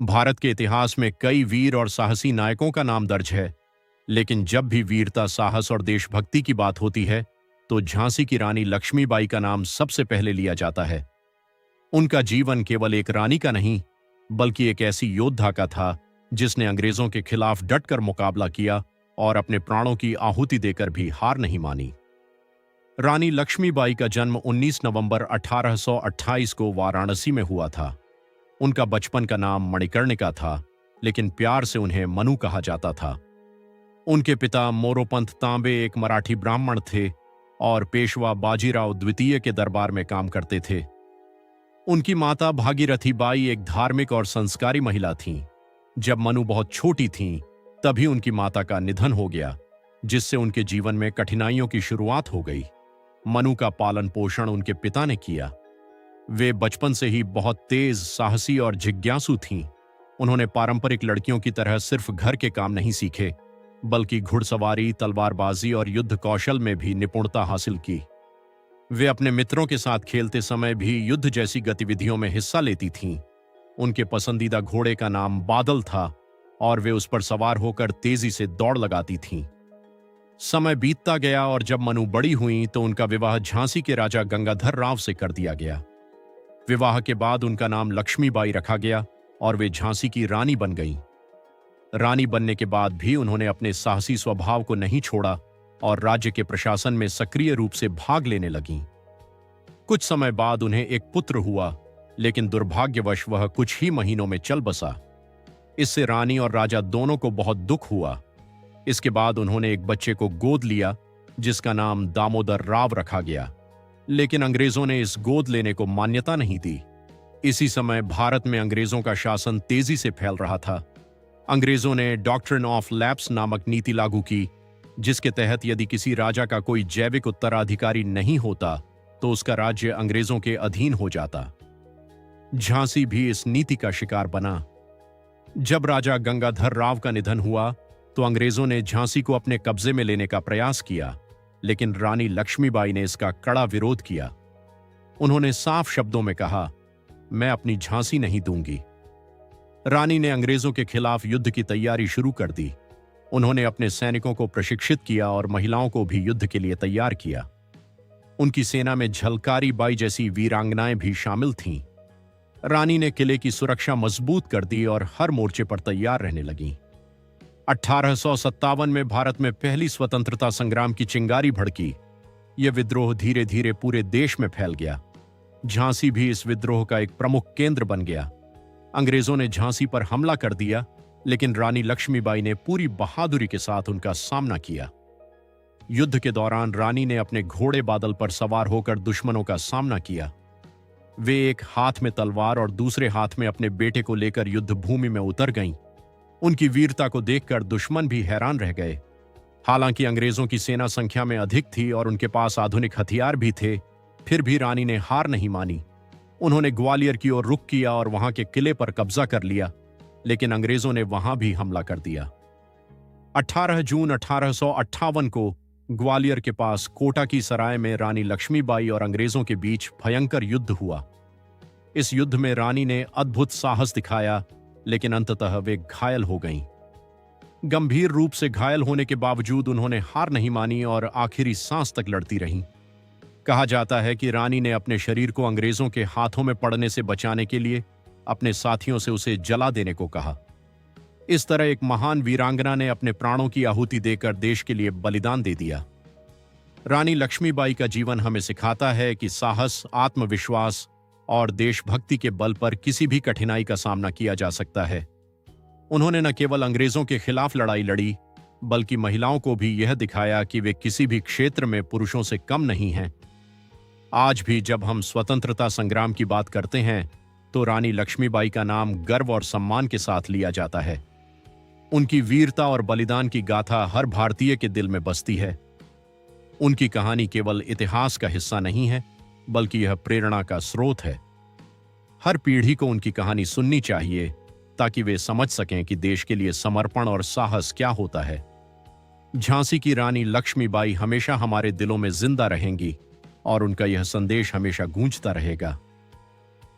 भारत के इतिहास में कई वीर और साहसी नायकों का नाम दर्ज है, लेकिन जब भी वीरता, साहस और देशभक्ति की बात होती है, तो झांसी की रानी लक्ष्मीबाई का नाम सबसे पहले लिया जाता है। उनका जीवन केवल एक रानी का नहीं, बल्कि एक ऐसी योद्धा का था जिसने अंग्रेजों के खिलाफ डटकर मुकाबला किया और अपने प्राणों की आहुति देकर भी हार नहीं मानी। रानी लक्ष्मीबाई का जन्म 19 नवंबर 1828 को वाराणसी में हुआ था। उनका बचपन का नाम मणिकर्णिका था, लेकिन प्यार से उन्हें मनु कहा जाता था। उनके पिता मोरोपंत तांबे एक मराठी ब्राह्मण थे और पेशवा बाजीराव द्वितीय के दरबार में काम करते थे। उनकी माता भागीरथी बाई एक धार्मिक और संस्कारी महिला थीं। जब मनु बहुत छोटी थीं, तभी उनकी माता का निधन हो गया, जिससे उनके जीवन में कठिनाइयों की शुरुआत हो गई। मनु का पालन पोषण उनके पिता ने किया। वे बचपन से ही बहुत तेज, साहसी और जिज्ञासु थीं। उन्होंने पारंपरिक लड़कियों की तरह सिर्फ घर के काम नहीं सीखे, बल्कि घुड़सवारी, तलवारबाजी और युद्ध कौशल में भी निपुणता हासिल की। वे अपने मित्रों के साथ खेलते समय भी युद्ध जैसी गतिविधियों में हिस्सा लेती थीं। उनके पसंदीदा घोड़े का नाम बादल था और वे उस पर सवार होकर तेजी से दौड़ लगाती थीं। समय बीतता गया और जब मनु बड़ी हुईं तो उनका विवाह झांसी के राजा गंगाधर राव से कर दिया गया। विवाह के बाद उनका नाम लक्ष्मीबाई रखा गया और वे झांसी की रानी बन गईं। रानी बनने के बाद भी उन्होंने अपने साहसी स्वभाव को नहीं छोड़ा और राज्य के प्रशासन में सक्रिय रूप से भाग लेने लगीं। कुछ समय बाद उन्हें एक पुत्र हुआ, लेकिन दुर्भाग्यवश वह कुछ ही महीनों में चल बसा। इससे रानी और राजा दोनों को बहुत दुख हुआ। इसके बाद उन्होंने एक बच्चे को गोद लिया, जिसका नाम दामोदर राव रखा गया, लेकिन अंग्रेजों ने इस गोद लेने को मान्यता नहीं दी। इसी समय भारत में अंग्रेजों का शासन तेजी से फैल रहा था। अंग्रेजों ने डॉक्ट्रिन ऑफ लैप्स नामक नीति लागू की, जिसके तहत यदि किसी राजा का कोई जैविक उत्तराधिकारी नहीं होता तो उसका राज्य अंग्रेजों के अधीन हो जाता। झांसी भी इस नीति का शिकार बना। जब राजा गंगाधर राव का निधन हुआ तो अंग्रेजों ने झांसी को अपने कब्जे में लेने का प्रयास किया, लेकिन रानी लक्ष्मीबाई ने इसका कड़ा विरोध किया। उन्होंने साफ शब्दों में कहा, मैं अपनी झांसी नहीं दूंगी। रानी ने अंग्रेजों के खिलाफ युद्ध की तैयारी शुरू कर दी। उन्होंने अपने सैनिकों को प्रशिक्षित किया और महिलाओं को भी युद्ध के लिए तैयार किया। उनकी सेना में झलकारी बाई जैसी वीरांगनाएं भी शामिल थीं। रानी ने किले की सुरक्षा मजबूत कर दी और हर मोर्चे पर तैयार रहने लगीं। 1857 में भारत में पहली स्वतंत्रता संग्राम की चिंगारी भड़की। यह विद्रोह धीरे धीरे पूरे देश में फैल गया। झांसी भी इस विद्रोह का एक प्रमुख केंद्र बन गया। अंग्रेजों ने झांसी पर हमला कर दिया, लेकिन रानी लक्ष्मीबाई ने पूरी बहादुरी के साथ उनका सामना किया। युद्ध के दौरान रानी ने अपने घोड़े बादल पर सवार होकर दुश्मनों का सामना किया। वे एक हाथ में तलवार और दूसरे हाथ में अपने बेटे को लेकर युद्ध भूमि में उतर गईं। उनकी वीरता को देखकर दुश्मन भी हैरान रह गए। हालांकि अंग्रेजों की सेना संख्या में अधिक थी और उनके पास आधुनिक हथियार भी थे, फिर भी रानी ने हार नहीं मानी। उन्होंने ग्वालियर की ओर रुख किया और वहां के किले पर कब्जा कर लिया, लेकिन अंग्रेजों ने वहां भी हमला कर दिया। 18 जून 1858 को ग्वालियर के पास कोटा की सराय में रानी लक्ष्मीबाई और अंग्रेजों के बीच भयंकर युद्ध हुआ। इस युद्ध में रानी ने अद्भुत साहस दिखाया, लेकिन अंततः वे घायल हो गईं। गंभीर रूप से घायल होने के बावजूद उन्होंने हार नहीं मानी और आखिरी सांस तक लड़ती रहीं। कहा जाता है कि रानी ने अपने शरीर को अंग्रेजों के हाथों में पड़ने से बचाने के लिए अपने साथियों से उसे जला देने को कहा। इस तरह एक महान वीरांगना ने अपने प्राणों की आहुति देकर देश के लिए बलिदान दे दिया। रानी लक्ष्मीबाई का जीवन हमें सिखाता है कि साहस, आत्मविश्वास और देशभक्ति के बल पर किसी भी कठिनाई का सामना किया जा सकता है। उन्होंने न केवल अंग्रेजों के खिलाफ लड़ाई लड़ी, बल्कि महिलाओं को भी यह दिखाया कि वे किसी भी क्षेत्र में पुरुषों से कम नहीं हैं। आज भी जब हम स्वतंत्रता संग्राम की बात करते हैं तो रानी लक्ष्मीबाई का नाम गर्व और सम्मान के साथ लिया जाता है। उनकी वीरता और बलिदान की गाथा हर भारतीय के दिल में बसती है। उनकी कहानी केवल इतिहास का हिस्सा नहीं है, बल्कि यह प्रेरणा का स्रोत है। हर पीढ़ी को उनकी कहानी सुननी चाहिए ताकि वे समझ सकें कि देश के लिए समर्पण और साहस क्या होता है। झांसी की रानी लक्ष्मीबाई हमेशा हमारे दिलों में जिंदा रहेंगी और उनका यह संदेश हमेशा गूंजता रहेगा।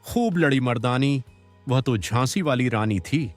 खूब लड़ी मर्दानी, वह तो झांसी वाली रानी थी।